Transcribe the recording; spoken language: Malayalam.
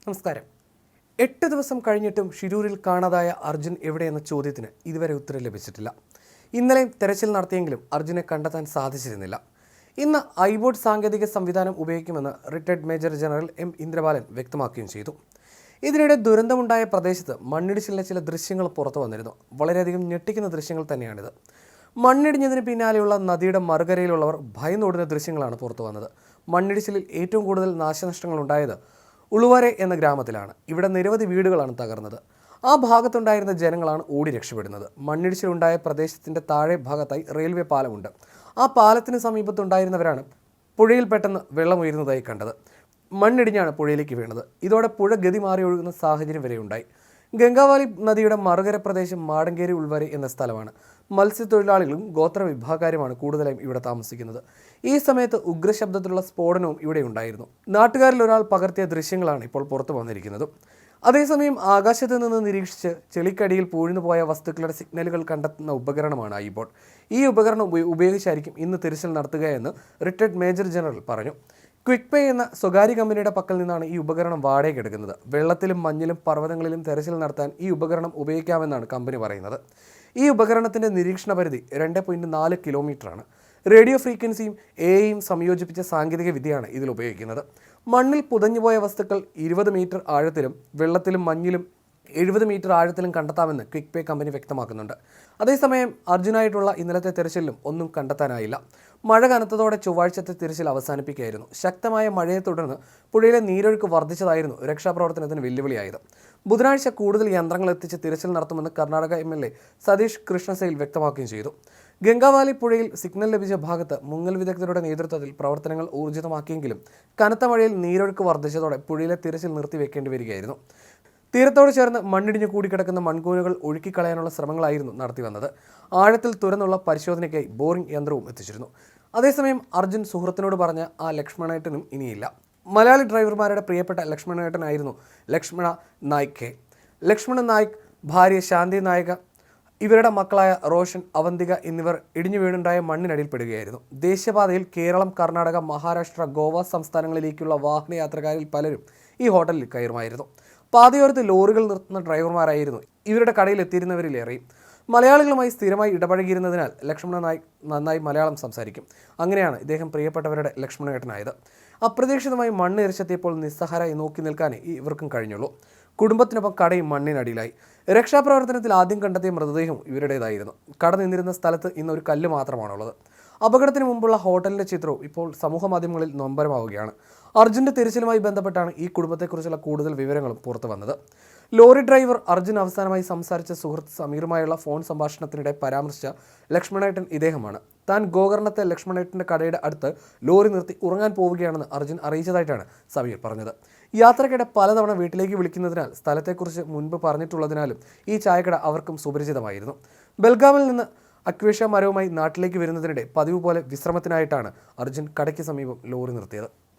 നമസ്കാരം. 8 ദിവസം കഴിഞ്ഞിട്ടും ഷിരൂരിൽ കാണാതായ അർജുൻ എവിടെയെന്ന ചോദ്യത്തിന് ഇതുവരെ ഉത്തരം ലഭിച്ചിട്ടില്ല. ഇന്നലെയും തെരച്ചിൽ നടത്തിയെങ്കിലും അർജുനെ കണ്ടെത്താൻ സാധിച്ചിരുന്നില്ല. ഇന്ന് ഐബോർഡ് സാങ്കേതിക സംവിധാനം ഉപയോഗിക്കുമെന്ന് retired major general M Indrabalan വ്യക്തമാക്കുകയും ചെയ്തു. ഇതിനിടെ ദുരന്തമുണ്ടായ പ്രദേശത്ത് മണ്ണിടിച്ചിലിന്റെ ചില ദൃശ്യങ്ങൾ പുറത്തു വന്നിരുന്നു. വളരെയധികം ഞെട്ടിക്കുന്ന ദൃശ്യങ്ങൾ തന്നെയാണിത്. മണ്ണിടിഞ്ഞതിന് പിന്നാലെയുള്ള നദിയുടെ മറുകരയിലുള്ളവർ ഭയന്നോടുന്ന ദൃശ്യങ്ങളാണ് പുറത്തു വന്നത്. മണ്ണിടിച്ചിലിൽ ഏറ്റവും കൂടുതൽ നാശനഷ്ടങ്ങൾ ഉണ്ടായത് ഉളുവരെ എന്ന ഗ്രാമത്തിലാണ്. ഇവിടെ നിരവധി വീടുകളാണ് തകർന്നത്. ആ ഭാഗത്തുണ്ടായിരുന്ന ജനങ്ങളാണ് ഓടി രക്ഷപ്പെടുന്നത്. മണ്ണിടിച്ചിലുണ്ടായ പ്രദേശത്തിൻ്റെ താഴെ ഭാഗത്തായി റെയിൽവേ പാലമുണ്ട്. ആ പാലത്തിന് സമീപത്തുണ്ടായിരുന്നവരാണ് പുഴയിൽ പെട്ടെന്ന് വെള്ളം ഉയരുന്നതായി കണ്ടത്. മണ്ണിടിഞ്ഞാണ് പുഴയിലേക്ക് വീണത്. ഇതോടെ പുഴ ഗതി മാറി ഒഴുകുന്ന സാഹചര്യം വരെ ഉണ്ടായി. ഗംഗാവാലി നദിയുടെ മറുകര പ്രദേശം മാടങ്കേരി ഉൾവരെ എന്ന സ്ഥലമാണ്. മത്സ്യത്തൊഴിലാളികളും ഗോത്ര വിഭാഗക്കാരുമാണ് കൂടുതലായും ഇവിടെ താമസിക്കുന്നത്. ഈ സമയത്ത് ഉഗ്രശബ്ദത്തിലുള്ള സ്ഫോടനവും ഇവിടെ ഉണ്ടായിരുന്നു. നാട്ടുകാരിൽ ഒരാൾ പകർത്തിയ ദൃശ്യങ്ങളാണ് ഇപ്പോൾ പുറത്തു വന്നിരിക്കുന്നത്. അതേസമയം ആകാശത്ത് നിന്ന് നിരീക്ഷിച്ച് ചെളിക്കടിയിൽ പൂഴ്ന്നുപോയ വസ്തുക്കളുടെ സിഗ്നലുകൾ കണ്ടെത്തുന്ന ഉപകരണമാണ് ഐബോർഡ്. ഈ ഉപകരണം ഉപയോഗിച്ചായിരിക്കും ഇന്ന് തിരച്ചിൽ നടത്തുകയെന്ന് റിട്ടയർഡ് മേജർ ജനറൽ പറഞ്ഞു. ക്വിക്ക് പേ എന്ന സ്വകാര്യ കമ്പനിയുടെ പക്കൽ നിന്നാണ് ഈ ഉപകരണം വാടകയ്ക്ക് എടുക്കുന്നത്. വെള്ളത്തിലും മഞ്ഞിലും പർവ്വതങ്ങളിലും തെരച്ചിൽ നടത്താൻ ഈ ഉപകരണം ഉപയോഗിക്കാമെന്നാണ് കമ്പനി പറയുന്നത്. ഈ ഉപകരണത്തിൻ്റെ നിരീക്ഷണ പരിധി 2.4 കിലോമീറ്ററാണ്. റേഡിയോ ഫ്രീക്വൻസിയും എയും സംയോജിപ്പിച്ച സാങ്കേതിക വിദ്യയാണ് ഇതിൽ ഉപയോഗിക്കുന്നത്. മണ്ണിൽ പുതഞ്ഞുപോയ വസ്തുക്കൾ 20 മീറ്റർ ആഴത്തിലും വെള്ളത്തിലും മഞ്ഞിലും 70 മീറ്റർ ആഴത്തിലും കണ്ടെത്താമെന്ന് ക്വിക്ക് പേ കമ്പനി വ്യക്തമാക്കുന്നുണ്ട്. അതേസമയം അർജുനായിട്ടുള്ള ഇന്നലത്തെ തിരച്ചിലും ഒന്നും കണ്ടെത്താനായില്ല. മഴ കനത്തതോടെ ചൊവ്വാഴ്ചത്തെ തിരച്ചിൽ അവസാനിപ്പിക്കുകയായിരുന്നു. ശക്തമായ മഴയെ തുടർന്ന് പുഴയിലെ നീരൊഴുക്ക് വർദ്ധിച്ചതായിരുന്നു രക്ഷാപ്രവർത്തനത്തിന് വെല്ലുവിളിയായത്. ബുധനാഴ്ച കൂടുതൽ യന്ത്രങ്ങൾ എത്തിച്ച് തിരച്ചിൽ നടത്തുമെന്ന് കർണാടക MLA സതീഷ് കൃഷ്ണസൈൽ വ്യക്തമാക്കുകയും ചെയ്തു. ഗംഗാവാലി പുഴയിൽ സിഗ്നൽ ലഭിച്ച ഭാഗത്ത് മുങ്ങൽ വിദഗ്ധരുടെ നേതൃത്വത്തിൽ പ്രവർത്തനങ്ങൾ ഊർജിതമാക്കിയെങ്കിലും കനത്ത മഴയിൽ നീരൊഴുക്ക് വർദ്ധിച്ചതോടെ പുഴയിലെ തിരച്ചിൽ നിർത്തിവെക്കേണ്ടി വരികയായിരുന്നു. തീരത്തോട് ചേർന്ന് മണ്ണിടിഞ്ഞു കൂടിക്കിടക്കുന്ന മൺകൂനുകൾ ഒഴുക്കിക്കളയാനുള്ള ശ്രമങ്ങളായിരുന്നു നടത്തി വന്നത്. ആഴത്തിൽ തുറന്നുള്ള പരിശോധനയ്ക്കായി ബോറിംഗ് യന്ത്രവും എത്തിച്ചിരുന്നു. അതേസമയം അർജുൻ സുഹൃത്തിനോട് പറഞ്ഞ ആ ലക്ഷ്മണേട്ടനും ഇനിയില്ല. മലയാളി ഡ്രൈവർമാരുടെ പ്രിയപ്പെട്ട ലക്ഷ്മണേട്ടനായിരുന്നു ലക്ഷ്മണ നായിക്. ലക്ഷ്മണ നായിക്, ഭാര്യ ശാന്തി നായിക, ഇവരുടെ മക്കളായ റോഷൻ, അവന്തിക എന്നിവർ ഇടിഞ്ഞു വീണുണ്ടായ മണ്ണിനടിയിൽപ്പെടുകയായിരുന്നു. ദേശീയപാതയിൽ കേരളം, കർണാടക, മഹാരാഷ്ട്ര, ഗോവ സംസ്ഥാനങ്ങളിലേക്കുള്ള വാഹനയാത്രക്കാരിൽ പലരും ഈ ഹോട്ടലിൽ കയറുമായിരുന്നു. പാതയോരത്ത് ലോറികൾ നിർത്തുന്ന ഡ്രൈവർമാരായിരുന്നു ഇവരുടെ കടയിൽ എത്തിയിരുന്നവരിലേറെയും. മലയാളികളുമായി സ്ഥിരമായി ഇടപഴകിയിരുന്നതിനാൽ ലക്ഷ്മണ നായിക് നന്നായി മലയാളം സംസാരിക്കും. അങ്ങനെയാണ് ഇദ്ദേഹം പ്രിയപ്പെട്ടവരുടെ ലക്ഷ്മണേട്ടനായത്. അപ്രതീക്ഷിതമായി മണ്ണ് എരിച്ചെത്തിയപ്പോൾ നിസ്സഹാരായി നോക്കി നിൽക്കാനേ ഇവർക്കും കഴിഞ്ഞുള്ളൂ. കുടുംബത്തിനൊപ്പം കടയും മണ്ണിനടിയിലായി. രക്ഷാപ്രവർത്തനത്തിൽ ആദ്യം കണ്ടെത്തിയ മൃതദേഹവും ഇവരുടേതായിരുന്നു. കട നിന്നിരുന്ന സ്ഥലത്ത് ഇന്ന് ഒരു കല്ല് മാത്രമാണുള്ളത്. അപകടത്തിന് മുമ്പുള്ള ഹോട്ടലിൻ്റെ ചിത്രവും ഇപ്പോൾ സമൂഹ മാധ്യമങ്ങളിൽ നൊമ്പരമാവുകയാണ്. അർജുൻ്റെ തിരച്ചിലുമായി ബന്ധപ്പെട്ടാണ് ഈ കുടുംബത്തെക്കുറിച്ചുള്ള കൂടുതൽ വിവരങ്ങളും പുറത്തു വന്നത്. ലോറി ഡ്രൈവർ അർജുൻ അവസാനമായി സംസാരിച്ച സുഹൃത്ത് സമീറുമായുള്ള ഫോൺ സംഭാഷണത്തിനിടെ പരാമർശിച്ച ലക്ഷ്മണേട്ടൻ ഇദ്ദേഹമാണ്. താൻ ഗോകർണത്തെ ലക്ഷ്മണേട്ടൻ്റെ കടയുടെ അടുത്ത് ലോറി നിർത്തി ഉറങ്ങാൻ പോവുകയാണെന്ന് അർജുൻ അറിയിച്ചതായിട്ടാണ് സമീർ പറഞ്ഞത്. യാത്രക്കിടെ പലതവണ വീട്ടിലേക്ക് വിളിക്കുന്നതിനാൽ സ്ഥലത്തെക്കുറിച്ച് മുൻപ് പറഞ്ഞിട്ടുള്ളതിനാലും ഈ ചായക്കട അവർക്കും സുപരിചിതമായിരുന്നു. ബൽഗാമിൽ നിന്ന് അക്വേഷ്യ മരവുമായി നാട്ടിലേക്ക് വരുന്നതിനിടെ പതിവ് പോലെ വിശ്രമത്തിനായിട്ടാണ് അർജുൻ കടയ്ക്ക് സമീപം ലോറി നിർത്തിയത്.